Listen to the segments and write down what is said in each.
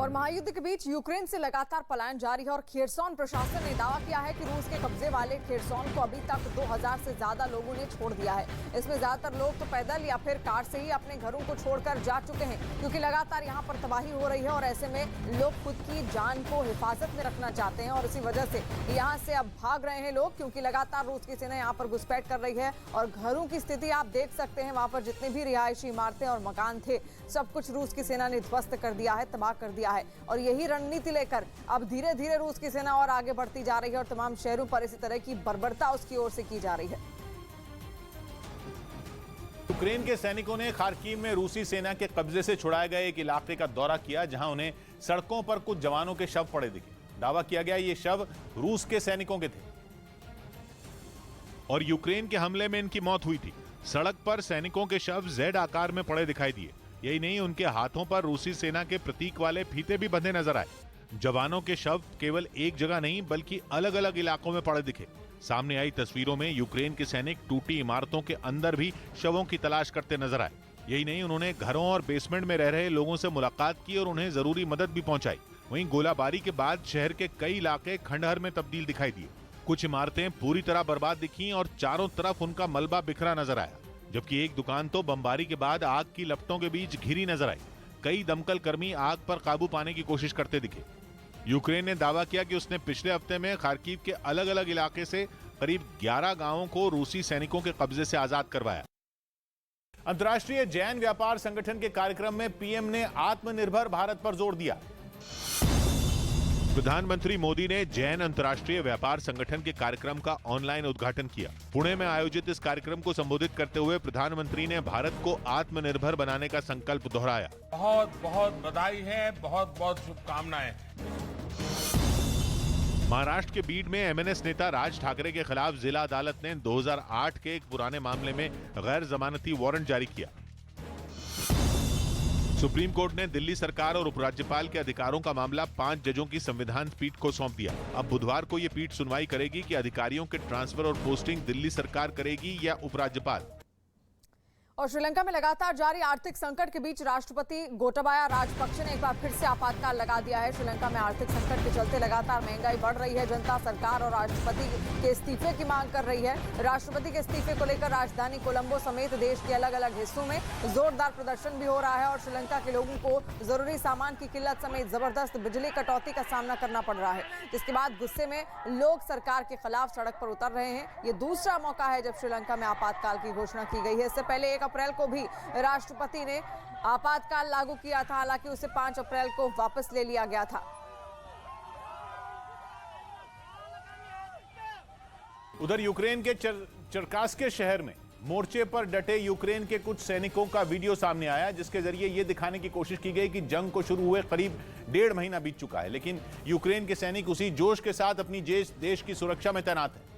और महायुद्ध के बीच यूक्रेन से लगातार पलायन जारी है और खेरसॉन प्रशासन ने दावा किया है कि रूस के कब्जे वाले खेरसॉन को अभी तक 2000 से ज्यादा लोगों ने छोड़ दिया है। इसमें ज्यादातर लोग तो पैदल या फिर कार से ही अपने घरों को छोड़कर जा चुके हैं, क्योंकि लगातार यहाँ पर तबाही हो रही है और ऐसे में लोग खुद की जान को हिफाजत में रखना चाहते हैं और इसी वजह से यहाँ से अब भाग रहे हैं लोग, क्योंकि लगातार रूस की सेना यहाँ पर घुसपैठ कर रही है। और घरों की स्थिति आप देख सकते हैं, वहां पर जितनी भी रिहायशी इमारतें और मकान थे सब कुछ रूस की सेना ने ध्वस्त कर दिया है, तबाह कर दिया है। और यही रणनीति लेकर अब धीरे धीरे रूस की सेना और आगे बढ़ती जा रही है और तमाम शहरों पर इसी तरह की बर्बरता उसकी ओर से की जा रही है। यूक्रेन के सैनिकों ने खार्किव में रूसी सेना के कब्जे से छुड़ाए गए एक इलाके का दौरा किया, जहां उन्हें सड़कों पर कुछ जवानों के शव पड़े दिखे। दावा किया गया ये शव रूस के सैनिकों के थे और यूक्रेन के हमले में इनकी मौत हुई थी। सड़क पर सैनिकों के शव जेड आकार में पड़े दिखाई दिए। यही नहीं, उनके हाथों पर रूसी सेना के प्रतीक वाले फीते भी बंधे नजर आए। जवानों के शव केवल एक जगह नहीं बल्कि अलग अलग इलाकों में पड़े दिखे। सामने आई तस्वीरों में यूक्रेन के सैनिक टूटी इमारतों के अंदर भी शवों की तलाश करते नजर आए। यही नहीं, उन्होंने घरों और बेसमेंट में रह रहे लोगों से मुलाकात की और उन्हें जरूरी मदद भी पहुंचाई। वहीं गोलाबारी के बाद शहर के कई इलाके खंडहर में तब्दील दिखाई दिए। कुछ इमारतें पूरी तरह बर्बाद दिखीं और चारों तरफ उनका मलबा बिखरा नजर आया, जबकि एक दुकान तो बमबारी के बाद आग की लपटों के बीच घिरी नजर आई। कई दमकल कर्मी आग पर काबू पाने की कोशिश करते दिखे। यूक्रेन ने दावा किया कि उसने पिछले हफ्ते में खार्किव के अलग अलग इलाके से करीब 11 गांवों को रूसी सैनिकों के कब्जे से आजाद करवाया। अंतर्राष्ट्रीय जैन व्यापार संगठन के कार्यक्रम में पीएम ने आत्मनिर्भर भारत पर जोर दिया। प्रधानमंत्री मोदी ने जैन अंतर्राष्ट्रीय व्यापार संगठन के कार्यक्रम का ऑनलाइन उद्घाटन किया। पुणे में आयोजित इस कार्यक्रम को संबोधित करते हुए प्रधानमंत्री ने भारत को आत्मनिर्भर बनाने का संकल्प दोहराया। बहुत बहुत बधाई है, बहुत बहुत शुभकामनाएं। महाराष्ट्र के बीड में एमएनएस नेता राज ठाकरे के खिलाफ जिला अदालत ने 2008 के एक पुराने मामले में गैर जमानती वारंट जारी किया। सुप्रीम कोर्ट ने दिल्ली सरकार और उपराज्यपाल के अधिकारों का मामला 5 जजों की संविधान पीठ को सौंप दिया। अब बुधवार को ये पीठ सुनवाई करेगी कि अधिकारियों के ट्रांसफर और पोस्टिंग दिल्ली सरकार करेगी या उपराज्यपाल। और श्रीलंका में लगातार जारी आर्थिक संकट के बीच राष्ट्रपति गोटाबाया राजपक्षे ने एक बार फिर से आपातकाल लगा दिया है। श्रीलंका में आर्थिक संकट के चलते लगातार महंगाई बढ़ रही है। जनता सरकार और राष्ट्रपति के इस्तीफे की मांग कर रही है। राष्ट्रपति के इस्तीफे को लेकर राजधानी कोलंबो समेत देश के अलग अलग हिस्सों में जोरदार प्रदर्शन भी हो रहा है और श्रीलंका के लोगों को जरूरी सामान की किल्लत समेत जबरदस्त बिजली कटौती का सामना करना पड़ रहा है, जिसके बाद गुस्से में लोग सरकार के खिलाफ सड़क पर उतर रहे हैं। ये दूसरा मौका है जब श्रीलंका में आपातकाल की घोषणा की गई है। इससे पहले 1 अप्रैल को भी राष्ट्रपति ने आपातकाल लागू किया था, हालांकि उसे 5 अप्रैल को वापस ले लिया गया था। उधर यूक्रेन के चरकास्के शहर में मोर्चे पर डटे यूक्रेन के कुछ सैनिकों का वीडियो सामने आया, जिसके जरिए यह दिखाने की कोशिश की गई कि जंग को शुरू हुए करीब 1.5 महीना बीत चुका है, लेकिन यूक्रेन के सैनिक उसी जोश के साथ अपनी देश की सुरक्षा में तैनात हैं,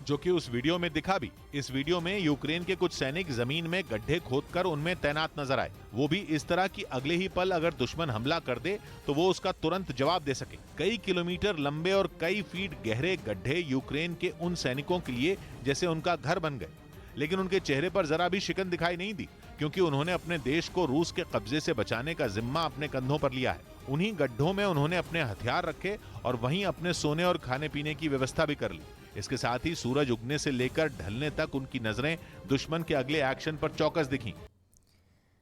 जो कि उस वीडियो में दिखा भी। इस वीडियो में यूक्रेन के कुछ सैनिक जमीन में गड्ढे खोदकर उनमें तैनात नजर आए, वो भी इस तरह कि अगले ही पल अगर दुश्मन हमला कर दे तो वो उसका तुरंत जवाब दे सके। कई किलोमीटर लंबे और कई फीट गहरे गड्ढे यूक्रेन के उन सैनिकों के लिए जैसे उनका घर बन गए, लेकिन उनके चेहरे पर जरा भी शिकन दिखाई नहीं दी, क्योंकि उन्होंने अपने देश को रूस के कब्जे से बचाने का जिम्मा अपने कंधों पर लिया है। उन्हीं गड्ढों में उन्होंने अपने हथियार रखे और वहीं अपने सोने और खाने पीने की व्यवस्था भी कर ली। इसके साथ ही सूरज उगने से लेकर ढलने तक उनकी नजरें दुश्मन के अगले एक्शन पर चौकस दिखीं।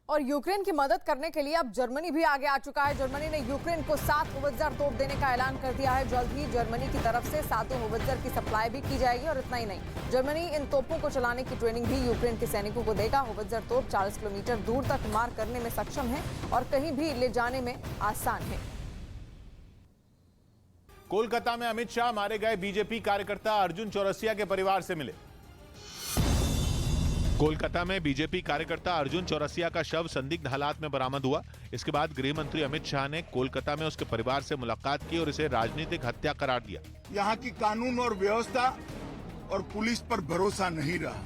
और यूक्रेन की मदद करने के लिए अब जर्मनी भी आगे आ चुका है। जर्मनी ने यूक्रेन को 7 होवित्जर तोप देने का ऐलान कर दिया है। जल्द ही जर्मनी की तरफ से 7 होवित्जर की सप्लाई भी की जाएगी और इतना ही नहीं, जर्मनी इन तोपों को चलाने की ट्रेनिंग भी यूक्रेन के सैनिकों को देगा। होवित्जर तोप 40 किलोमीटर दूर तक मार करने में सक्षम है और कहीं भी ले जाने में आसान है। कोलकाता में अमित शाह मारे गए बीजेपी कार्यकर्ता अर्जुन चौरसिया के परिवार से मिले। कोलकाता में बीजेपी कार्यकर्ता अर्जुन चौरसिया का शव संदिग्ध हालात में बरामद हुआ। इसके बाद गृह मंत्री अमित शाह ने कोलकाता में उसके परिवार से मुलाकात की और इसे राजनीतिक हत्या करार दिया। यहाँ की कानून और व्यवस्था और पुलिस पर भरोसा नहीं रहा।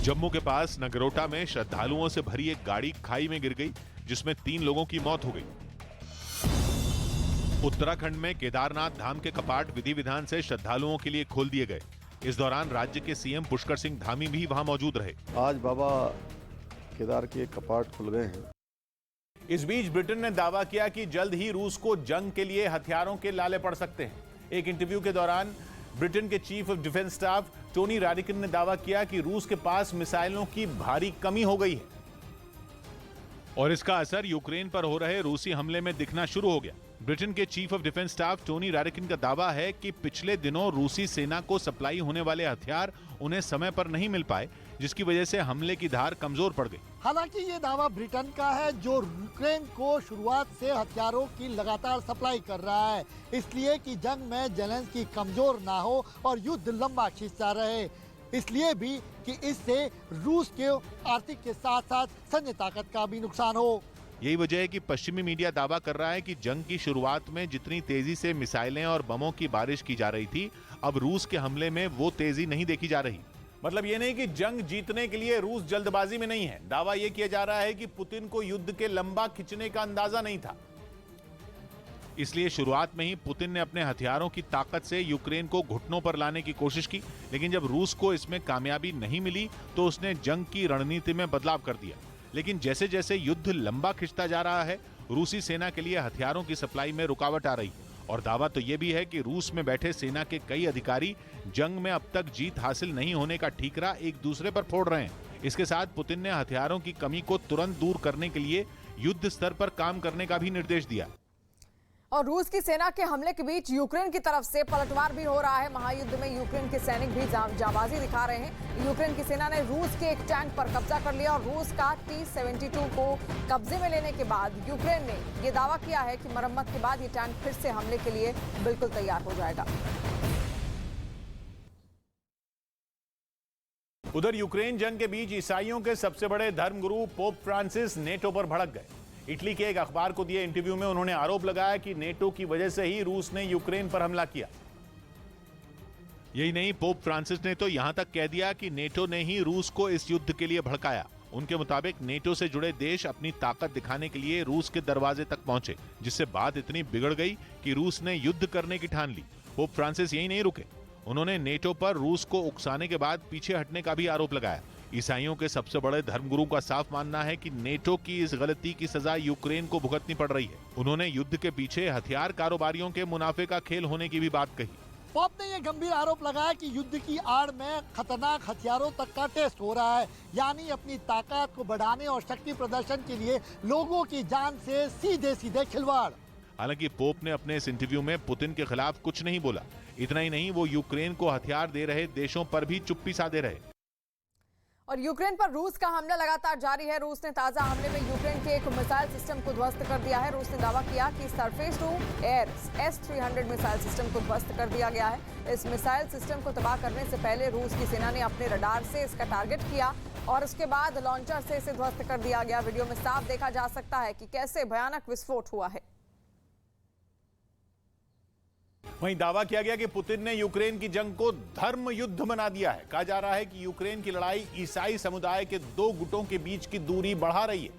जम्मू के पास नगरोटा में श्रद्धालुओं से भरी एक गाड़ी खाई में गिर गई, जिसमें 3 लोगों की मौत हो गई। उत्तराखंड में केदारनाथ धाम के कपाट विधि विधान से श्रद्धालुओं के लिए खोल दिए गए। इस दौरान राज्य के सीएम पुष्कर सिंह धामी भी वहां मौजूद रहे। आज बाबा केदार के कपाट खुल गए हैं। इस बीच ब्रिटेन ने दावा किया कि जल्द ही रूस को जंग के लिए हथियारों के लाले पड़ सकते हैं। एक इंटरव्यू के दौरान ब्रिटेन के chief of defence staff Tony Radakin ने दावा किया कि रूस के पास मिसाइलों की भारी कमी हो गई है और इसका असर यूक्रेन पर हो रहे रूसी हमले में दिखना शुरू हो गया। ब्रिटेन के chief of defence staff Tony Radakin का दावा है कि पिछले दिनों रूसी सेना को सप्लाई होने वाले हथियार उन्हें समय पर नहीं मिल पाए, जिसकी वजह से हमले की धार कमजोर पड़ गई। हालांकि ये दावा ब्रिटेन का है, जो यूक्रेन को शुरुआत से हथियारों की लगातार सप्लाई कर रहा है, इसलिए कि जंग में जेलेंस्की कमजोर ना हो और युद्ध लंबा खिंचता रहे, इसलिए भी कि इससे रूस के आर्थिक के साथ साथ सैन्य ताकत का भी नुकसान हो। यही वजह है कि पश्चिमी मीडिया दावा कर रहा है कि जंग की शुरुआत में जितनी तेजी से मिसाइलें और बमों की बारिश की जा रही थी, अब रूस के हमले में वो तेजी नहीं देखी जा रही। मतलब ये नहीं कि जंग जीतने के लिए रूस जल्दबाजी में नहीं है। दावा यह किया जा रहा है कि पुतिन को युद्ध के लंबा खिंचने का अंदाजा नहीं था, इसलिए शुरुआत में ही पुतिन ने अपने हथियारों की ताकत से यूक्रेन को घुटनों पर लाने की कोशिश की, लेकिन जब रूस को इसमें कामयाबी नहीं मिली तो उसने जंग की रणनीति में बदलाव कर दिया। लेकिन जैसे जैसे युद्ध लंबा खिंचता जा रहा है, रूसी सेना के लिए हथियारों की सप्लाई में रुकावट आ रही है और दावा तो यह भी है कि रूस में बैठे सेना के कई अधिकारी जंग में अब तक जीत हासिल नहीं होने का ठीकरा एक दूसरे पर फोड़ रहे हैं। इसके साथ पुतिन ने हथियारों की कमी को तुरंत दूर करने के लिए युद्ध स्तर पर काम करने का भी निर्देश दिया। और रूस की सेना के हमले के बीच यूक्रेन की तरफ से पलटवार भी हो रहा है। महायुद्ध में यूक्रेन के सैनिक भी जाबाजी दिखा रहे हैं। यूक्रेन की सेना ने रूस के एक टैंक पर कब्जा कर लिया और रूस का T-72 को कब्जे में लेने के बाद यूक्रेन ने यह दावा किया है कि मरम्मत के बाद ये टैंक फिर से हमले के लिए बिल्कुल तैयार हो जाएगा। उधर यूक्रेन जंग के बीच ईसाइयों के सबसे बड़े धर्मगुरु पोप फ्रांसिस नेटो पर भड़क गए। इटली के एक अखबार को दिए इंटरव्यू में उन्होंने आरोप लगाया कि नेटो की वजह से ही रूस ने यूक्रेन पर हमला किया। यही नहीं, पोप फ्रांसिस ने तो यहां तक कह दिया कि नेटो ने ही रूस को इस युद्ध के लिए भड़काया। उनके मुताबिक नेटो से जुड़े देश अपनी ताकत दिखाने के लिए रूस के दरवाजे तक पहुंचे, जिससे बात इतनी बिगड़ गई कि रूस ने युद्ध करने की ठान ली। पोप फ्रांसिस यही नहीं रुके, उन्होंने नेटो पर रूस को उकसाने के बाद पीछे हटने का भी आरोप लगाया। ईसाइयों के सबसे बड़े धर्मगुरु का साफ मानना है कि नेटो की इस गलती की सजा यूक्रेन को भुगतनी पड़ रही है। उन्होंने युद्ध के पीछे हथियार कारोबारियों के मुनाफे का खेल होने की भी बात कही। पोप ने यह गंभीर आरोप लगाया कि युद्ध की आड़ में खतरनाक हथियारों तक का टेस्ट हो रहा है, यानी अपनी ताकत को बढ़ाने और शक्ति प्रदर्शन के लिए लोगों की जान से सीधे सीधे खिलवाड़। हालांकि पोप ने अपने इस इंटरव्यू में पुतिन के खिलाफ कुछ नहीं बोला। इतना ही नहीं, वो यूक्रेन को हथियार दे रहे देशों पर भी चुप्पी साधे रहे। और यूक्रेन पर रूस का हमला लगातार जारी है। रूस ने ताजा हमले में यूक्रेन के एक मिसाइल सिस्टम को ध्वस्त कर दिया है। रूस ने दावा किया कि surface to air S-300 missile system को ध्वस्त कर दिया गया है। इस मिसाइल सिस्टम को तबाह करने से पहले रूस की सेना ने अपने रडार से इसका टारगेट किया और उसके बाद लॉन्चर से इसे ध्वस्त कर दिया गया। वीडियो में साफ देखा जा सकता है कि कैसे भयानक विस्फोट हुआ है। वहीं दावा किया गया कि पुतिन ने यूक्रेन की जंग को धर्म युद्ध बना दिया है। कहा जा रहा है कि यूक्रेन की लड़ाई ईसाई समुदाय के दो गुटों के बीच की दूरी बढ़ा रही है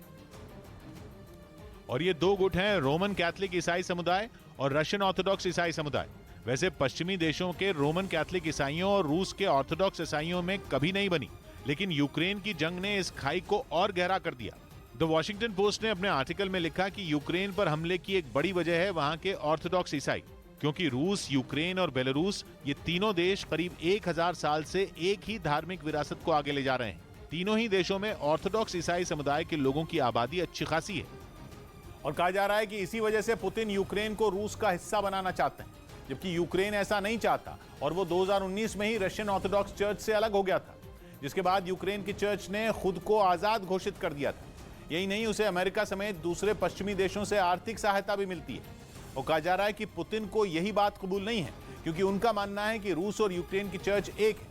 और ये दो गुट हैं रोमन कैथोलिक ईसाई समुदाय और रशियन ऑर्थोडॉक्स ईसाई समुदाय। वैसे पश्चिमी देशों के रोमन कैथोलिक ईसाइयों और रूस के ऑर्थोडॉक्स ईसाइयों में कभी नहीं बनी, लेकिन यूक्रेन की जंग ने इस खाई को और गहरा कर दिया। द वॉशिंगटन पोस्ट ने अपने आर्टिकल में लिखा कि यूक्रेन पर हमले की एक बड़ी वजह है वहां के ऑर्थोडॉक्स ईसाई, क्योंकि रूस, यूक्रेन और बेलारूस ये तीनों देश करीब 1000 साल से एक ही धार्मिक विरासत को आगे ले जा रहे हैं। तीनों ही देशों में ऑर्थोडॉक्स ईसाई समुदाय के लोगों की आबादी अच्छी खासी है और कहा जा रहा है कि इसी वजह से पुतिन यूक्रेन को रूस का हिस्सा बनाना चाहते हैं, जबकि यूक्रेन ऐसा नहीं चाहता और वो 2019 में ही रशियन ऑर्थोडॉक्स चर्च से अलग हो गया था, जिसके बाद यूक्रेन की चर्च ने खुद को आजाद घोषित कर दिया था। यही नहीं, उसे अमेरिका समेत दूसरे पश्चिमी देशों से आर्थिक सहायता भी मिलती है। और कहा जा रहा है कि पुतिन को यही बात कबूल नहीं है, क्योंकि उनका मानना है कि रूस और यूक्रेन की चर्च एक है।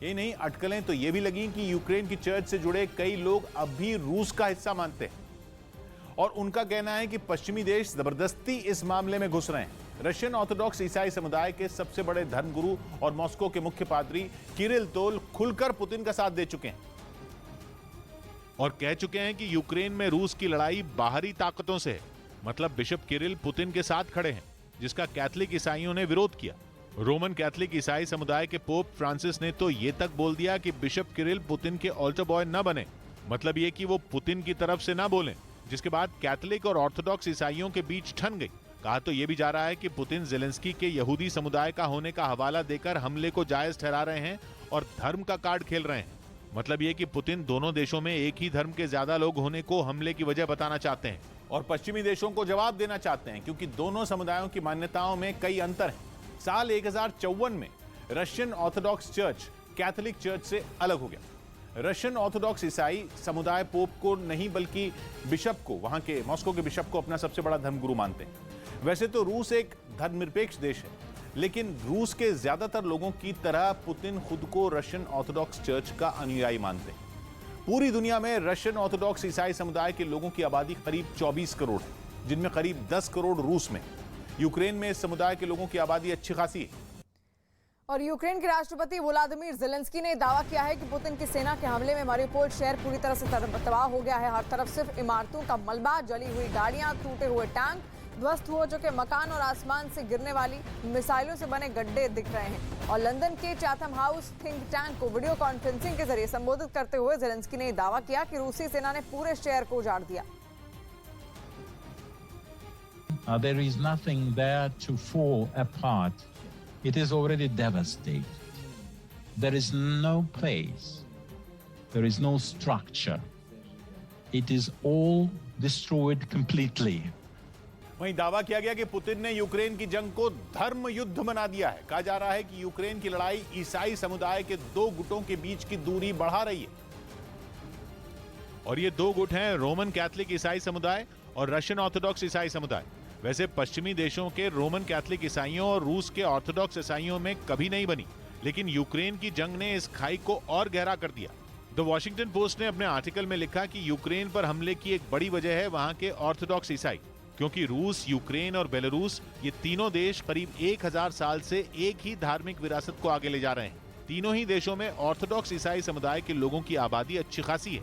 यही नहीं, अटकलें तो ये भी लगी कि यूक्रेन की चर्च से जुड़े कई लोग अब भी रूस का हिस्सा मानते हैं और उनका कहना है कि पश्चिमी देश जबरदस्ती इस मामले में घुस रहे हैं। रशियन ऑर्थोडॉक्स ईसाई समुदाय के सबसे बड़े धर्मगुरु और मॉस्को के मुख्य पादरी किरिल तोल खुलकर पुतिन का साथ दे चुके हैं और कह चुके हैं कि यूक्रेन में रूस की लड़ाई बाहरी ताकतों से है। मतलब बिशप किरिल पुतिन के साथ खड़े हैं, जिसका कैथोलिक ईसाइयों ने विरोध किया। रोमन कैथोलिक ईसाई समुदाय के पोप फ्रांसिस ने तो ये तक बोल दिया कि बिशप किरिल पुतिन के ऑल्टर बॉय न बने। मतलब ये कि वो पुतिन की तरफ से ना बोलें, जिसके बाद कैथोलिक और ऑर्थोडॉक्स ईसाइयों के बीच ठन गई। कहा तो ये भी जा रहा है कि पुतिन जेलेंस्की के यहूदी समुदाय का होने का हवाला देकर हमले को जायज ठहरा रहे हैं और धर्म का कार्ड खेल रहे हैं। मतलब ये कि पुतिन दोनों देशों में एक ही धर्म के ज्यादा लोग होने को हमले की वजह बताना चाहते हैं और पश्चिमी देशों को जवाब देना चाहते हैं, क्योंकि दोनों समुदायों की मान्यताओं में कई अंतर हैं। साल 1054 में Russian Orthodox church Catholic church से अलग हो गया। रशियन ऑर्थोडॉक्स ईसाई समुदाय पोप को नहीं बल्कि बिशप को, वहां के मॉस्को के बिशप को अपना सबसे बड़ा धर्मगुरु मानते हैं। वैसे तो रूस एक धर्मनिरपेक्ष देश है, लेकिन रूस के ज्यादातर लोगों की तरह पुतिन खुद को रशियन ऑर्थोडॉक्स चर्च का अनुयायी मानते हैं। पूरी दुनिया में रशियन ऑर्थोडॉक्स ईसाई समुदाय के लोगों की आबादी करीब 24 करोड़ है, जिनमें करीब 10 करोड़ रूस में। यूक्रेन में इस समुदाय के लोगों की आबादी अच्छी खासी है। और यूक्रेन के राष्ट्रपति व्लादिमीर जेलेंस्की ने दावा किया है कि पुतिन की सेना के हमले में मारिउपोल शहर पूरी तरह से तबाह हो गया है। हर तरफ सिर्फ इमारतों का मलबा, जली हुई गाड़ियां, टूटे हुए टैंक, ध्वस्त हो चुके मकान और आसमान से गिरने वाली मिसाइलों से बने गड्ढे दिख रहे हैं। और लंदन के चैथम हाउस थिंक टैंक को वीडियो कॉन्फ्रेंसिंग के जरिए संबोधित करते हुए जेलेंस्की ने दावा किया कि रूसी सेना ने पूरे शहर को उजाड़ दिया। There is nothing there to fall apart. It is already devastated. There is no place. There is no structure. It is all destroyed completely. वहीं दावा किया गया कि पुतिन ने यूक्रेन की जंग को धर्म युद्ध बना दिया है। कहा जा रहा है कि यूक्रेन की लड़ाई ईसाई समुदाय के दो गुटों के बीच की दूरी बढ़ा रही है। और ये दो गुट हैं रोमन कैथोलिक ईसाई समुदाय और रशियन ऑर्थोडॉक्स ईसाई समुदाय। वैसे पश्चिमी देशों के रोमन कैथोलिक ईसाइयों और रूस के ऑर्थोडॉक्स ईसाइयों में कभी नहीं बनी, लेकिन यूक्रेन की जंग ने इस खाई को और गहरा कर दिया। द वॉशिंगटन पोस्ट ने अपने आर्टिकल में लिखा कि यूक्रेन पर हमले की एक बड़ी वजह है वहां के ऑर्थोडॉक्स ईसाई, क्योंकि रूस, यूक्रेन और बेलारूस ये तीनों देश करीब 1000 साल से एक ही धार्मिक विरासत को आगे ले जा रहे हैं। तीनों ही देशों में ऑर्थोडॉक्स ईसाई समुदाय के लोगों की आबादी अच्छी खासी है।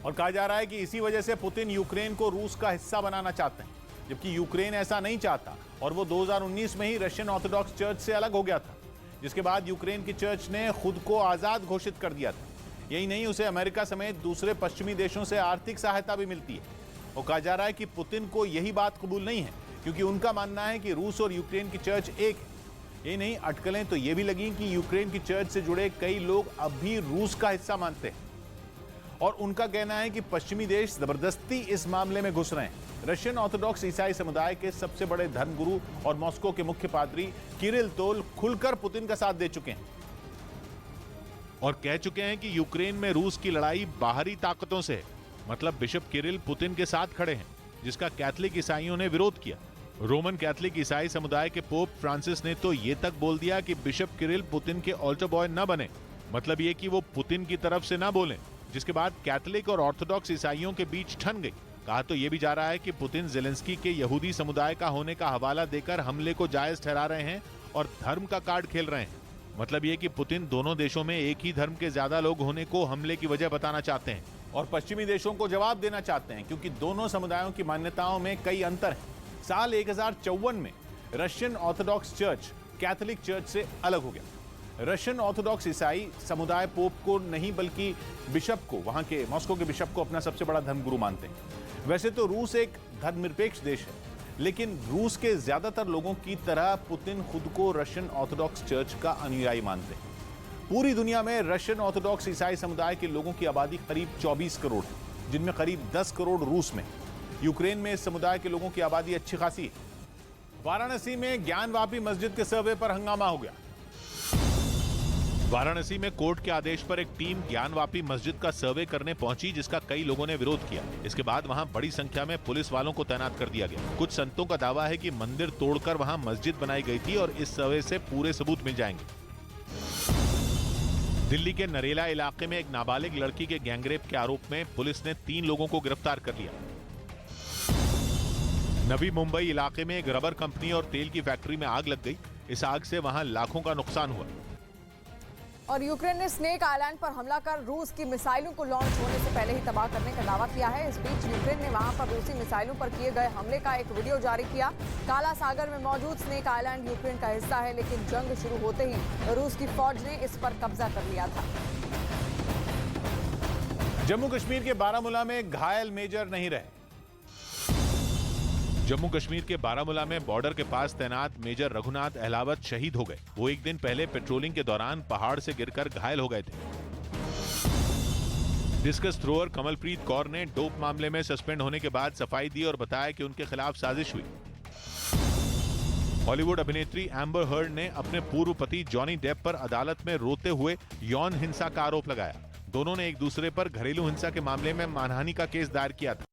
और कहा जा रहा है कि इसी वजह से पुतिन यूक्रेन को रूस का हिस्सा बनाना चाहते हैं, जबकि यूक्रेन ऐसा नहीं चाहता और वो 2019 में ही रशियन ऑर्थोडॉक्स चर्च से अलग हो गया था, जिसके बाद यूक्रेन की चर्च ने खुद को आजाद घोषित कर दिया था। यही नहीं, उसे अमेरिका समेत दूसरे पश्चिमी देशों से आर्थिक सहायता भी मिलती है। और कहा जा रहा है कि पुतिन को यही बात कबूल नहीं है, क्योंकि उनका मानना है कि रूस और यूक्रेन की चर्च एक है। यही नहीं, अटकलें तो ये भी लगी कि यूक्रेन की चर्च से जुड़े कई लोग अब भी रूस का हिस्सा मानते हैं और उनका कहना है कि पश्चिमी देश जबरदस्ती इस मामले में घुस रहे हैं। रशियन ऑर्थोडॉक्स ईसाई समुदाय के सबसे बड़े धर्मगुरु और मॉस्को के मुख्य पादरी किरिल तोल खुलकर पुतिन का साथ दे चुके हैं और कह चुके हैं कि यूक्रेन में रूस की लड़ाई बाहरी ताकतों से है। मतलब बिशप किरिल पुतिन के साथ खड़े हैं, जिसका कैथोलिक ईसाइयों ने विरोध किया। रोमन कैथोलिक ईसाई समुदाय के पोप फ्रांसिस ने तो ये तक बोल दिया कि बिशप किरिल पुतिन के ऑल्टर बॉय न बने, मतलब ये कि वो पुतिन की तरफ से ना बोलें, जिसके बाद कैथोलिक और ऑर्थोडॉक्स ईसाइयों के बीच ठन गई। कहा तो ये भी जा रहा है कि पुतिन जेलेंस्की के यहूदी समुदाय का होने का हवाला देकर हमले को जायज ठहरा रहे हैं और धर्म का कार्ड खेल रहे हैं। मतलब ये कि पुतिन दोनों देशों में एक ही धर्म के ज्यादा लोग होने को हमले की वजह बताना चाहते हैं और पश्चिमी देशों को जवाब देना चाहते हैं, क्योंकि दोनों समुदायों की मान्यताओं में कई अंतर हैं। साल 1054 में Russian Orthodox church Catholic church से अलग हो गया। रशियन ऑर्थोडॉक्स ईसाई समुदाय पोप को नहीं बल्कि बिशप को, वहां के मॉस्को के बिशप को अपना सबसे बड़ा धर्मगुरु मानते हैं। वैसे तो रूस एक धर्मनिरपेक्ष देश है, लेकिन रूस के ज्यादातर लोगों की तरह पुतिन खुद को रशियन ऑर्थोडॉक्स चर्च का अनुयायी मानते हैं। पूरी दुनिया में रशियन ऑर्थोडॉक्स ईसाई समुदाय के लोगों की आबादी करीब 24 करोड़ है, जिनमें करीब 10 करोड़ रूस में। यूक्रेन में इस समुदाय के लोगों की आबादी अच्छी खासी है। वाराणसी में ज्ञानवापी मस्जिद के सर्वे पर हंगामा हो गया। वाराणसी में कोर्ट के आदेश पर एक टीम ज्ञानवापी मस्जिद का सर्वे करने पहुंची, जिसका कई लोगों ने विरोध किया। इसके बाद वहां बड़ी संख्या में पुलिस वालों को तैनात कर दिया गया। कुछ संतों का दावा है कि मंदिर तोड़कर वहां मस्जिद बनाई गई थी और इस सर्वे से पूरे सबूत मिल जाएंगे। दिल्ली के नरेला इलाके में एक नाबालिग लड़की के गैंगरेप के आरोप में पुलिस ने 3 लोगों को गिरफ्तार कर लिया। नवी मुंबई इलाके में एक रबर कंपनी और तेल की फैक्ट्री में आग लग गई। इस आग से वहां लाखों का नुकसान हुआ। और यूक्रेन ने स्नेक आइलैंड पर हमला कर रूस की मिसाइलों को लॉन्च होने से पहले ही तबाह करने का दावा किया है। इस बीच यूक्रेन ने वहां पर रूसी मिसाइलों पर किए गए हमले का एक वीडियो जारी किया। काला सागर में मौजूद स्नेक आइलैंड यूक्रेन का हिस्सा है, लेकिन जंग शुरू होते ही रूस की फौज ने इस पर कब्जा कर लिया था। जम्मू कश्मीर के बारामूला में घायल मेजर नहीं रहे। जम्मू कश्मीर के बारामूला में बॉर्डर के पास तैनात मेजर रघुनाथ अहलावत शहीद हो गए। वो एक दिन पहले पेट्रोलिंग के दौरान पहाड़ से गिरकर घायल हो गए थे। डिस्कस थ्रोअर कमलप्रीत कौर ने डोप मामले में सस्पेंड होने के बाद सफाई दी और बताया कि उनके खिलाफ साजिश हुई। हॉलीवुड अभिनेत्री एम्बर हर्ड ने अपने पूर्व पति जॉनी डेप पर अदालत में रोते हुए यौन हिंसा का आरोप लगाया। दोनों ने एक दूसरे पर घरेलू हिंसा के मामले में मानहानि का केस दायर किया था।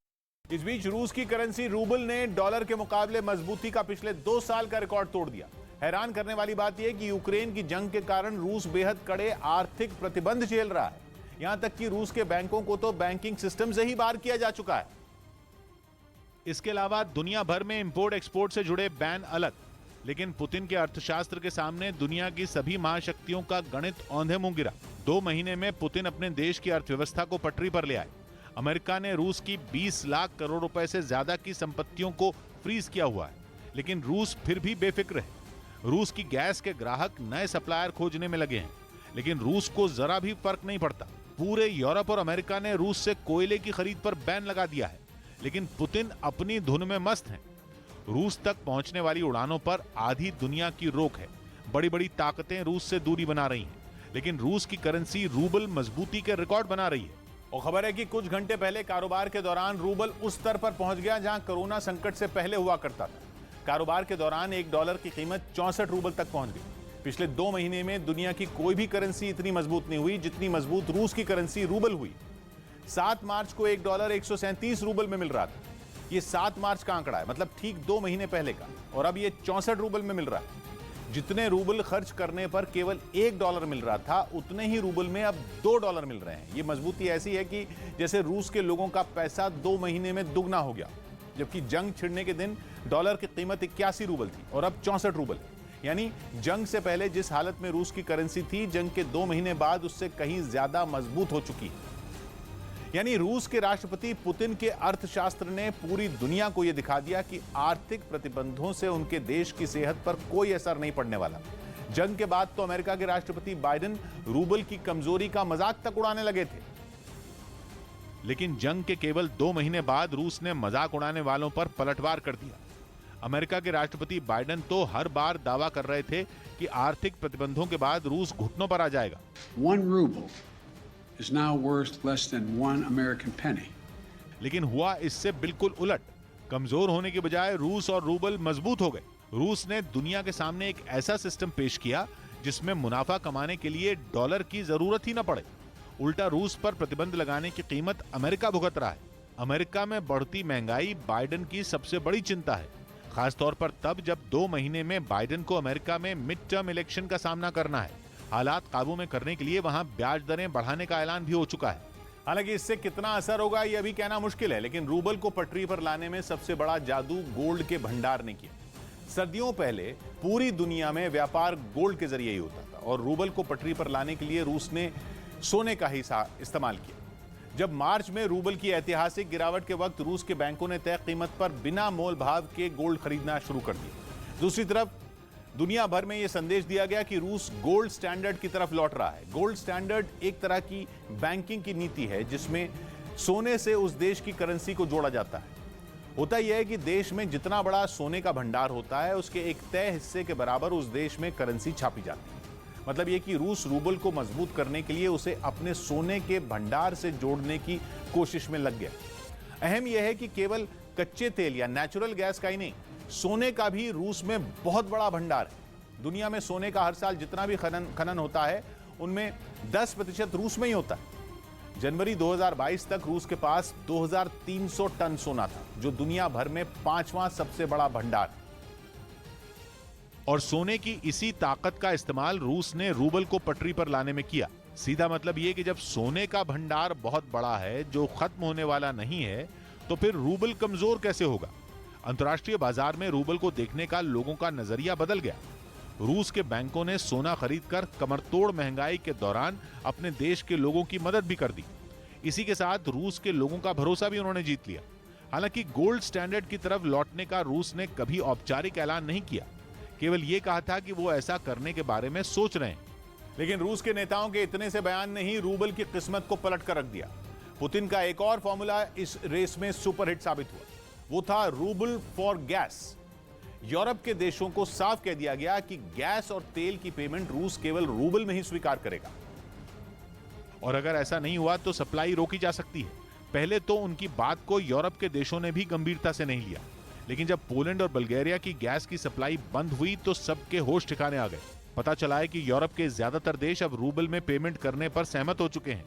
इस बीच रूस की करेंसी रूबल ने डॉलर के मुकाबले मजबूती का पिछले 2 साल का रिकॉर्ड तोड़ दिया। हैरान करने वाली बात यह कि यूक्रेन की जंग के कारण रूस बेहद कड़े आर्थिक प्रतिबंध झेल रहा है। यहां तक कि रूस के बैंकों को तो बैंकिंग सिस्टम से ही बाहर किया जा चुका है। इसके अलावा दुनिया भर में इंपोर्ट एक्सपोर्ट से जुड़े बैन अलग, लेकिन पुतिन के अर्थशास्त्र के सामने दुनिया की सभी महाशक्तियों का गणित औंधे मुंह गिरा। 2 महीने में पुतिन अपने देश की अर्थव्यवस्था को पटरी पर ले आए। अमेरिका ने रूस की 20 लाख करोड़ रुपए से ज्यादा की संपत्तियों को फ्रीज किया हुआ है, लेकिन रूस फिर भी बेफिक्र है। रूस की गैस के ग्राहक नए सप्लायर खोजने में लगे हैं, लेकिन रूस को जरा भी फर्क नहीं पड़ता। पूरे यूरोप और अमेरिका ने रूस से कोयले की खरीद पर बैन लगा दिया है, लेकिन पुतिन अपनी धुन में मस्त हैं। रूस तक पहुंचने वाली उड़ानों पर आधी दुनिया की रोक है। बड़ी बड़ी ताकतें रूस से दूरी बना रही हैं, लेकिन रूस की करेंसी रूबल मजबूती के रिकॉर्ड बना रही है। और खबर है कि कुछ घंटे पहले कारोबार के दौरान रूबल उस स्तर पर पहुंच गया जहां कोरोना संकट से पहले हुआ करता था। कारोबार के दौरान $1 की कीमत 64 रूबल तक पहुंच गई। पिछले 2 महीने में दुनिया की कोई भी करेंसी इतनी मजबूत नहीं हुई जितनी मजबूत रूस की करेंसी रूबल हुई। 7 मार्च को $1 137 रूबल में मिल रहा था। ये 7 मार्च का आंकड़ा है, मतलब ठीक 2 महीने पहले का, और अब ये 64 रूबल में मिल रहा है। जितने रूबल खर्च करने पर केवल $1 मिल रहा था, उतने ही रूबल में अब $2 मिल रहे हैं। ये मजबूती ऐसी है कि जैसे रूस के लोगों का पैसा 2 महीने में दुगना हो गया। जबकि जंग छिड़ने के दिन डॉलर की कीमत 81 रूबल थी और अब 64 रूबल है। यानी जंग से पहले जिस हालत में रूस की करेंसी थी, जंग के 2 महीने बाद उससे कहीं ज्यादा मजबूत हो चुकी है। यानी रूस के राष्ट्रपति पुतिन के अर्थशास्त्र ने पूरी दुनिया को यह दिखा दिया कि आर्थिक प्रतिबंधों से उनके देश की सेहत पर कोई असर नहीं पड़ने वाला। जंग के बाद तो अमेरिका के राष्ट्रपति बाइडेन रूबल की कमजोरी का मजाक तक उड़ाने लगे थे, लेकिन जंग के केवल 2 महीने बाद रूस ने मजाक उड़ाने वालों पर पलटवार कर दिया। अमेरिका के राष्ट्रपति बाइडेन तो हर बार दावा कर रहे थे कि आर्थिक प्रतिबंधों के बाद रूस घुटनों पर आ जाएगा। 1 ruble is now worth less than 1 American penny. लेकिन हुआ इससे बिल्कुल उलट। कमजोर होने के बजाय रूस और रूबल मजबूत हो गए। रूस ने दुनिया के सामने एक ऐसा सिस्टम पेश किया जिसमें मुनाफा कमाने के लिए डॉलर की जरूरत ही न पड़े। उल्टा रूस पर प्रतिबंध लगाने की कीमत अमेरिका भुगत रहा है। अमेरिका में बढ़ती महंगाई बाइडेन की सबसे बड़ी चिंता है, खासतौर पर तब जब 2 महीने में बाइडेन को अमेरिका में मिड टर्म इलेक्शन का सामना करना है। हालात काबू में करने के लिए वहां ब्याज दरें बढ़ाने का ऐलान भी हो चुका है। हालांकि इससे कितना असर होगा यह अभी कहना मुश्किल है, लेकिन रूबल को पटरी पर लाने में सबसे बड़ा जादू गोल्ड के भंडार ने किया। सदियों पहले पूरी दुनिया में व्यापार गोल्ड के जरिए ही होता था और रूबल को पटरी पर लाने के लिए रूस ने सोने का ही इस्तेमाल किया। जब मार्च में रूबल की ऐतिहासिक गिरावट के वक्त रूस के बैंकों ने तय कीमत पर बिना मोल भाव के गोल्ड खरीदना शुरू कर दिया। दूसरी तरफ दुनिया भर में यह संदेश दिया गया कि रूस गोल्ड स्टैंडर्ड की तरफ लौट रहा है। गोल्ड स्टैंडर्ड एक तरह की बैंकिंग की नीति है जिसमें सोने से उस देश की करेंसी को जोड़ा जाता है। होता यह है कि देश में जितना बड़ा सोने का भंडार होता है, उसके एक तय हिस्से के बराबर उस देश में करेंसी छापी जाती है। मतलब यह कि रूस रूबल को मजबूत करने के लिए उसे अपने सोने के भंडार से जोड़ने की कोशिश में लग गया। अहम यह है कि केवल कच्चे तेल या नेचुरल गैस का ही नहीं, सोने का भी रूस में बहुत बड़ा भंडार है। दुनिया में सोने का हर साल जितना भी खनन होता है, उनमें 10% रूस में ही होता है। जनवरी 2022 तक रूस के पास 2300 टन सोना था, जो दुनिया भर में 5वां सबसे बड़ा भंडार है। और सोने की इसी ताकत का इस्तेमाल रूस ने रूबल को पटरी पर लाने में किया। सीधा मतलब यह कि जब सोने का भंडार बहुत बड़ा है जो खत्म होने वाला नहीं है, तो फिर रूबल कमजोर कैसे होगा। अंतर्राष्ट्रीय बाजार में रूबल को देखने का लोगों का नजरिया बदल गया। रूस के बैंकों ने सोना खरीदकर कमरतोड़ महंगाई के दौरान अपने देश के लोगों की मदद भी कर दी। इसी के साथ रूस के लोगों का भरोसा भी उन्होंने जीत लिया। हालांकि गोल्ड स्टैंडर्ड की तरफ लौटने का रूस ने कभी औपचारिक ऐलान नहीं किया, केवल यह कहा था कि वो ऐसा करने के बारे में सोच रहे हैं। लेकिन रूस के नेताओं के इतने से बयान ने ही रूबल की किस्मत को पलट कर रख दिया। पुतिन का एक और फॉर्मूला इस रेस में सुपरहिट साबित हुआ। वो था रूबल फॉर गैस। यूरोप के देशों को साफ कह दिया गया कि गैस और तेल की पेमेंट रूस केवल रूबल में ही स्वीकार करेगा। और अगर ऐसा नहीं हुआ तो सप्लाई रोकी जा सकती है। पहले तो उनकी बात को यूरोप के देशों ने भी गंभीरता से नहीं लिया, लेकिन जब पोलैंड और बल्गेरिया की गैस की सप्लाई बंद हुई तो सबके होश ठिकाने आ गए। पता चला है कि यूरोप के ज्यादातर देश अब रूबल में पेमेंट करने पर सहमत हो चुके हैं।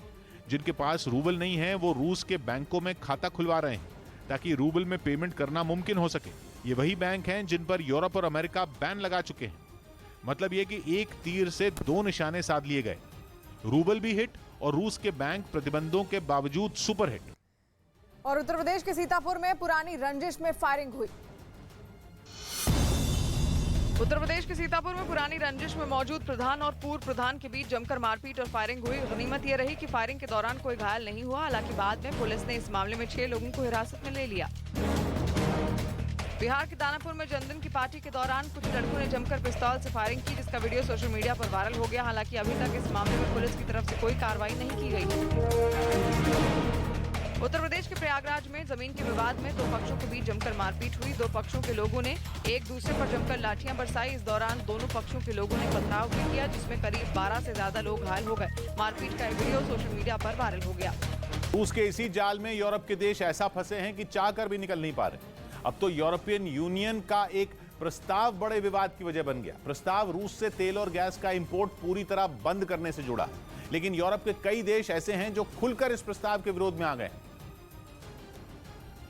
जिनके पास रूबल नहीं है वो रूस के बैंकों में खाता खुलवा रहे हैं ताकि रूबल में पेमेंट करना मुमकिन हो सके। ये वही बैंक हैं जिन पर यूरोप और अमेरिका बैन लगा चुके हैं। मतलब ये कि एक तीर से दो निशाने साध लिए गए, रूबल भी हिट और रूस के बैंक प्रतिबंधों के बावजूद सुपरहिट। और उत्तर प्रदेश के सीतापुर में पुरानी रंजिश में फायरिंग हुई। उत्तर प्रदेश के सीतापुर में पुरानी रंजिश में मौजूद प्रधान और पूर्व प्रधान के बीच जमकर मारपीट और फायरिंग हुई। गनीमत यह रही कि फायरिंग के दौरान कोई घायल नहीं हुआ। हालांकि बाद में पुलिस ने इस मामले में 6 लोगों को हिरासत में ले लिया। बिहार के दानापुर में जन्मदिन की पार्टी के दौरान कुछ लड़कों ने जमकर पिस्तौल से फायरिंग की, जिसका वीडियो सोशल मीडिया पर वायरल हो गया। हालांकि अभी तक इस मामले में पुलिस की तरफ से कोई कार्रवाई नहीं की गई। उत्तर प्रदेश के प्रयागराज में जमीन के विवाद में 2 पक्षों के बीच जमकर मारपीट हुई। 2 पक्षों के लोगों ने एक दूसरे पर जमकर लाठियां बरसाई। इस दौरान दोनों पक्षों के लोगों ने पथराव भी किया, जिसमें करीब 12 से ज्यादा लोग घायल हो गए। मारपीट का वीडियो सोशल मीडिया पर वायरल हो गया। रूस के इसी जाल में यूरोप के देश ऐसा फंसे हैं कि चाहकर भी निकल नहीं पा रहे। अब तो यूरोपियन यूनियन का एक प्रस्ताव बड़े विवाद की वजह बन गया। प्रस्ताव रूस से तेल और गैस का इंपोर्ट पूरी तरह बंद करने से जुड़ा है, लेकिन यूरोप के कई देश ऐसे हैं जो खुलकर इस प्रस्ताव के विरोध में आ गए हैं,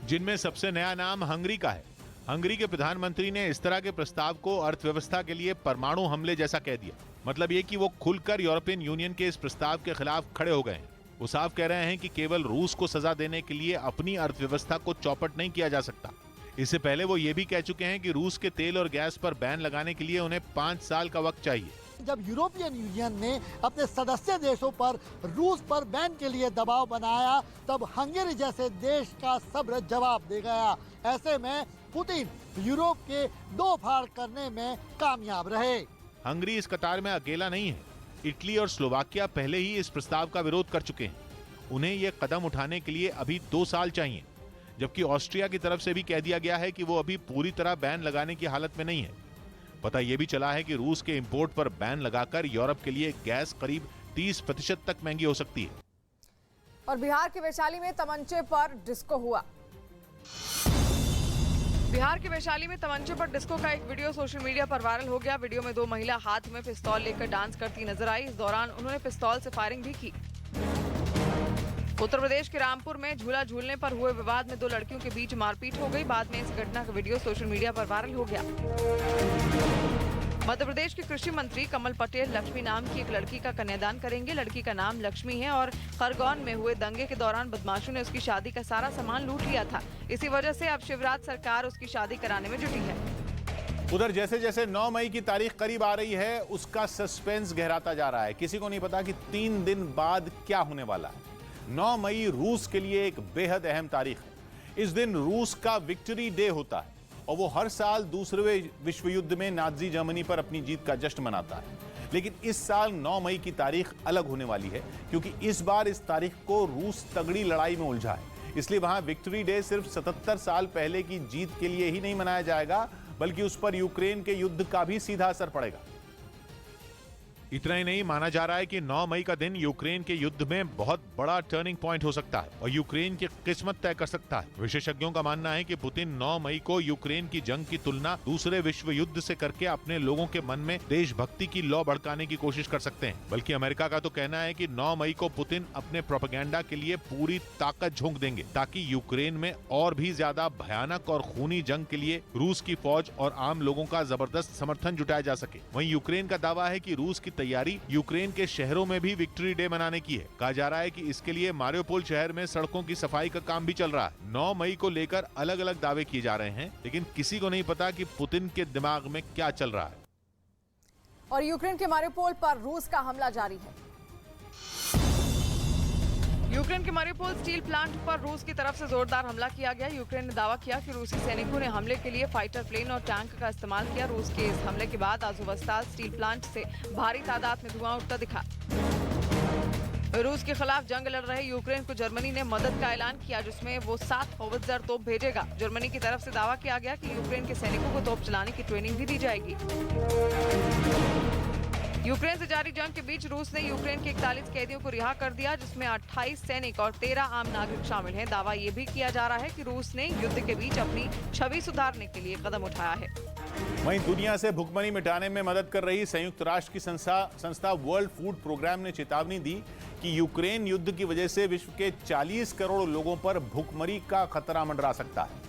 जिनमें सबसे नया नाम हंगरी का है। हंगरी के प्रधानमंत्री ने इस तरह के प्रस्ताव को अर्थव्यवस्था के लिए परमाणु हमले जैसा कह दिया। मतलब ये कि वो खुलकर यूरोपियन यूनियन के इस प्रस्ताव के खिलाफ खड़े हो गए हैं। वो साफ कह रहे हैं कि केवल रूस को सजा देने के लिए अपनी अर्थव्यवस्था को चौपट नहीं किया जा सकता। इससे पहले वो ये भी कह चुके हैं कि रूस के तेल और गैस पर बैन लगाने के लिए उन्हें 5 साल का वक्त चाहिए। जब यूरोपियन यूनियन ने अपने सदस्य देशों पर रूस पर बैन के लिए दबाव बनाया, तब हंगेरी जैसे देश का सब्र जवाब दे गया। ऐसे में पुतिन यूरोप के 2 फाड़ करने में कामयाब रहे। हंगरी इस कतार में अकेला नहीं है। इटली और स्लोवाकिया पहले ही इस प्रस्ताव का विरोध कर चुके हैं। उन्हें यह कदम उठाने के लिए अभी 2 साल चाहिए, जबकि ऑस्ट्रिया की तरफ से भी कह दिया गया है कि वो अभी पूरी तरह बैन लगाने की हालत में नहीं है। पता यह भी चला है कि रूस के इंपोर्ट पर बैन लगाकर यूरोप के लिए गैस करीब 30% तक महंगी हो सकती है। और बिहार के वैशाली में तमंचे पर डिस्को हुआ। बिहार के वैशाली में तमंचे पर डिस्को का एक वीडियो सोशल मीडिया पर वायरल हो गया। वीडियो में 2 महिला हाथ में पिस्तौल लेकर डांस करती नजर आई। इस दौरान उन्होंने पिस्तौल से फायरिंग भी की। उत्तर प्रदेश के रामपुर में झूला झूलने पर हुए विवाद में 2 लड़कियों के बीच मारपीट हो गई। बाद में इस घटना का वीडियो सोशल मीडिया पर वायरल हो गया। मध्य प्रदेश के कृषि मंत्री कमल पटेल लक्ष्मी नाम की एक लड़की का कन्यादान करेंगे। लड़की का नाम लक्ष्मी है और खरगोन में हुए दंगे के दौरान बदमाशों ने उसकी शादी का सारा सामान लूट लिया था। इसी वजह से अब शिवराज सरकार उसकी शादी कराने में जुटी है। उधर जैसे जैसे 9 मई की तारीख करीब आ रही है, उसका सस्पेंस गहराता जा रहा है। किसी को नहीं पता कि 3 दिन बाद क्या होने वाला है। 9 मई रूस के लिए एक बेहद अहम तारीख है। इस दिन रूस का विक्ट्री डे होता है और वो हर साल दूसरे विश्व युद्ध में नाजी जर्मनी पर अपनी जीत का जश्न मनाता है। लेकिन इस साल 9 मई की तारीख अलग होने वाली है, क्योंकि इस बार इस तारीख को रूस तगड़ी लड़ाई में उलझा है। इसलिए वहां विक्ट्री डे सिर्फ 77 साल पहले की जीत के लिए ही नहीं मनाया जाएगा, बल्कि उस पर यूक्रेन के युद्ध का भी सीधा असर पड़ेगा। इतना ही नहीं, माना जा रहा है कि 9 मई का दिन यूक्रेन के युद्ध में बहुत बड़ा टर्निंग पॉइंट हो सकता है और यूक्रेन की किस्मत तय कर सकता है। विशेषज्ञों का मानना है कि पुतिन 9 मई को यूक्रेन की जंग की तुलना दूसरे विश्व युद्ध से करके अपने लोगों के मन में देशभक्ति की लौ भड़काने की कोशिश कर सकते हैं। बल्कि अमेरिका का तो कहना है कि 9 मई को पुतिन अपने प्रोपेगेंडा के लिए पूरी ताकत झोंक देंगे, ताकि यूक्रेन में और भी ज्यादा भयानक और खूनी जंग के लिए रूस की फौज और आम लोगों का जबरदस्त समर्थन जुटाया जा सके। वहीं यूक्रेन का दावा है कि रूस की तैयारी यूक्रेन के शहरों में भी विक्ट्री डे मनाने की है। कहा जा रहा है कि इसके लिए मारियोपोल शहर में सड़कों की सफाई का काम भी चल रहा है। 9 मई को लेकर अलग अलग दावे किए जा रहे हैं, लेकिन किसी को नहीं पता कि पुतिन के दिमाग में क्या चल रहा है। और यूक्रेन के मारियोपोल पर रूस का हमला जारी है। यूक्रेन के मारियोपोल स्टील प्लांट पर रूस की तरफ से जोरदार हमला किया गया। यूक्रेन ने दावा किया कि रूसी सैनिकों ने हमले के लिए फाइटर प्लेन और टैंक का इस्तेमाल किया। रूस के इस हमले के बाद आज़ोवस्ताल स्टील प्लांट से भारी तादाद में धुआं उठता दिखा। रूस के खिलाफ जंग लड़ रहे यूक्रेन को जर्मनी ने मदद का ऐलान किया, जिसमें वो 7 होवित्जर तोप भेजेगा। जर्मनी की तरफ से दावा किया गया कि यूक्रेन के सैनिकों को तोप चलाने की ट्रेनिंग भी दी जाएगी। यूक्रेन से जारी जंग के बीच रूस ने यूक्रेन के 41 कैदियों को रिहा कर दिया, जिसमें 28 सैनिक और 13 आम नागरिक शामिल हैं। दावा ये भी किया जा रहा है कि रूस ने युद्ध के बीच अपनी छवि सुधारने के लिए कदम उठाया है। वहीं दुनिया से भुखमरी मिटाने में मदद कर रही संयुक्त राष्ट्र की संस्था वर्ल्ड फूड प्रोग्राम ने चेतावनी दी कि यूक्रेन युद्ध की वजह से विश्व के 40 करोड़ लोगों पर भुखमरी का खतरा मंडरा सकता है,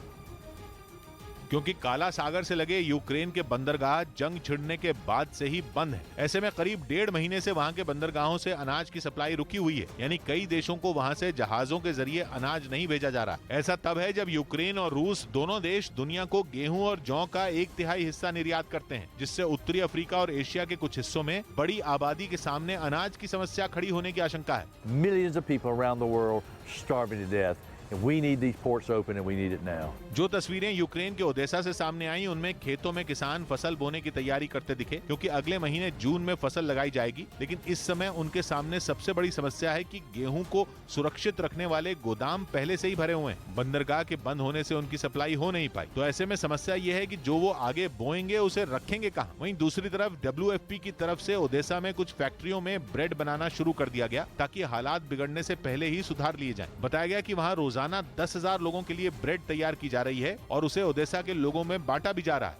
क्योंकि काला सागर से लगे यूक्रेन के बंदरगाह जंग छिड़ने के बाद से ही बंद है। ऐसे में करीब 1.5 महीने से वहां के बंदरगाहों से अनाज की सप्लाई रुकी हुई है, यानी कई देशों को वहां से जहाजों के जरिए अनाज नहीं भेजा जा रहा। ऐसा तब है जब यूक्रेन और रूस दोनों देश दुनिया को गेहूं और जौ का 1/3 हिस्सा निर्यात करते हैं, जिससे उत्तरी अफ्रीका और एशिया के कुछ हिस्सों में बड़ी आबादी के सामने अनाज की समस्या खड़ी होने की आशंका है। Millions of people around the world starving to death. And we need these ports open and we need it now. जो तस्वीरें यूक्रेन के ओडेसा से सामने आई, उनमें खेतों में किसान फसल बोने की तैयारी करते दिखे, क्योंकि अगले महीने जून में फसल लगाई जाएगी। लेकिन इस समय उनके सामने सबसे बड़ी समस्या है कि गेहूं को सुरक्षित रखने वाले गोदाम पहले से ही भरे हुए हैं। बंदरगाह के बंद होने से उनकी सप्लाई हो नहीं पाई। तो ऐसे में समस्या ये है कि जो वो आगे बोएंगे उसे रखेंगे कहाँ। वहीं दूसरी तरफ WFP की तरफ से ओडेसा में कुछ फैक्ट्रियों में ब्रेड बनाना शुरू कर दिया गया, ताकि हालात बिगड़ने से पहले ही सुधार लिए जाएं। बताया गया कि वहाँ रोजाना 10,000 लोगों के लिए ब्रेड तैयार की जा रही है और उसे ओडेसा के लोगों में बांटा भी जा रहा है।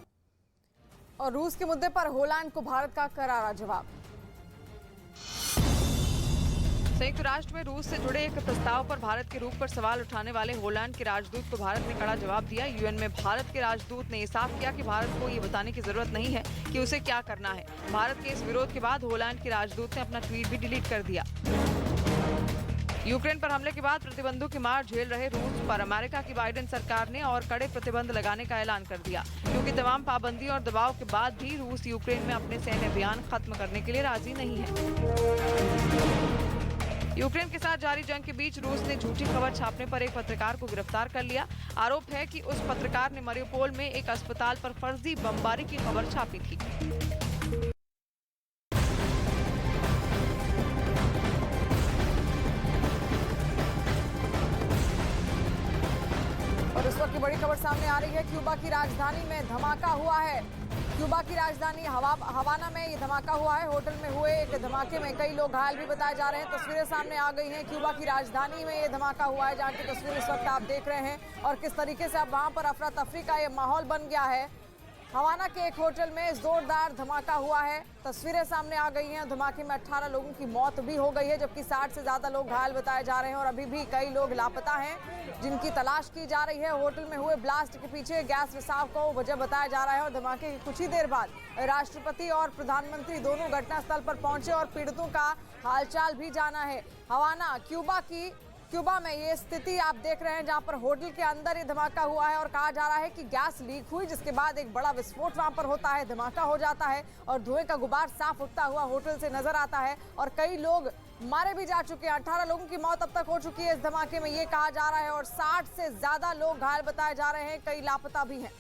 और रूस के मुद्दे पर होलैंड को भारत का करारा जवाब। संयुक्त राष्ट्र में रूस से जुड़े एक प्रस्ताव पर भारत के रुख पर सवाल उठाने वाले होलैंड के राजदूत को भारत ने कड़ा जवाब दिया। यूएन में भारत के राजदूत ने साफ किया कि भारत को ये बताने की जरूरत नहीं है कि उसे क्या करना है। भारत के इस विरोध के बाद होलैंड के राजदूत ने अपना ट्वीट भी डिलीट कर दिया। यूक्रेन पर हमले के बाद प्रतिबंधों की मार झेल रहे रूस पर अमेरिका की बाइडेन सरकार ने और कड़े प्रतिबंध लगाने का ऐलान कर दिया, क्योंकि तमाम पाबंदी और दबाव के बाद भी रूस यूक्रेन में अपने सैन्य अभियान खत्म करने के लिए राजी नहीं है। यूक्रेन के साथ जारी जंग के बीच रूस ने झूठी खबर छापने पर एक पत्रकार को गिरफ्तार कर लिया। आरोप है कि उस पत्रकार ने मारिउपोल में एक अस्पताल पर फर्जी बमबारी की खबर छापी थी। और इस वक्त की बड़ी खबर सामने आ रही है। क्यूबा की राजधानी में धमाका हुआ है। क्यूबा की राजधानी हवाना में ये धमाका हुआ है। होटल में हुए एक धमाके में कई लोग घायल भी बताए जा रहे हैं। तस्वीरें सामने आ गई हैं। क्यूबा की राजधानी में ये धमाका हुआ है, जहां की तस्वीर इस वक्त आप देख रहे हैं और किस तरीके से अब वहां पर अफरा तफरी का ये माहौल बन गया है। हवाना के एक होटल में जोरदार धमाका हुआ है। तस्वीरें सामने आ गई हैं। धमाके में 18 लोगों की मौत भी हो गई है, जबकि 60 से ज्यादा लोग घायल बताए जा रहे हैं और अभी भी कई लोग लापता हैं, जिनकी तलाश की जा रही है। होटल में हुए ब्लास्ट के पीछे गैस रिसाव को वजह बताया जा रहा है और धमाके की कुछ ही देर बाद राष्ट्रपति और प्रधानमंत्री दोनों घटनास्थल पर पहुंचे और पीड़ितों का हालचाल भी जाना है। हवाना क्यूबा में ये स्थिति आप देख रहे हैं, जहां पर होटल के अंदर ये धमाका हुआ है और कहा जा रहा है कि गैस लीक हुई, जिसके बाद एक बड़ा विस्फोट वहां पर होता है, धमाका हो जाता है और धुएं का गुबार साफ उठता हुआ होटल से नजर आता है और कई लोग मारे भी जा चुके हैं। 18 लोगों की मौत अब तक हो चुकी है इस धमाके में, ये कहा जा रहा है और 60 से ज्यादा लोग घायल बताए जा रहे हैं, कई लापता भी हैं।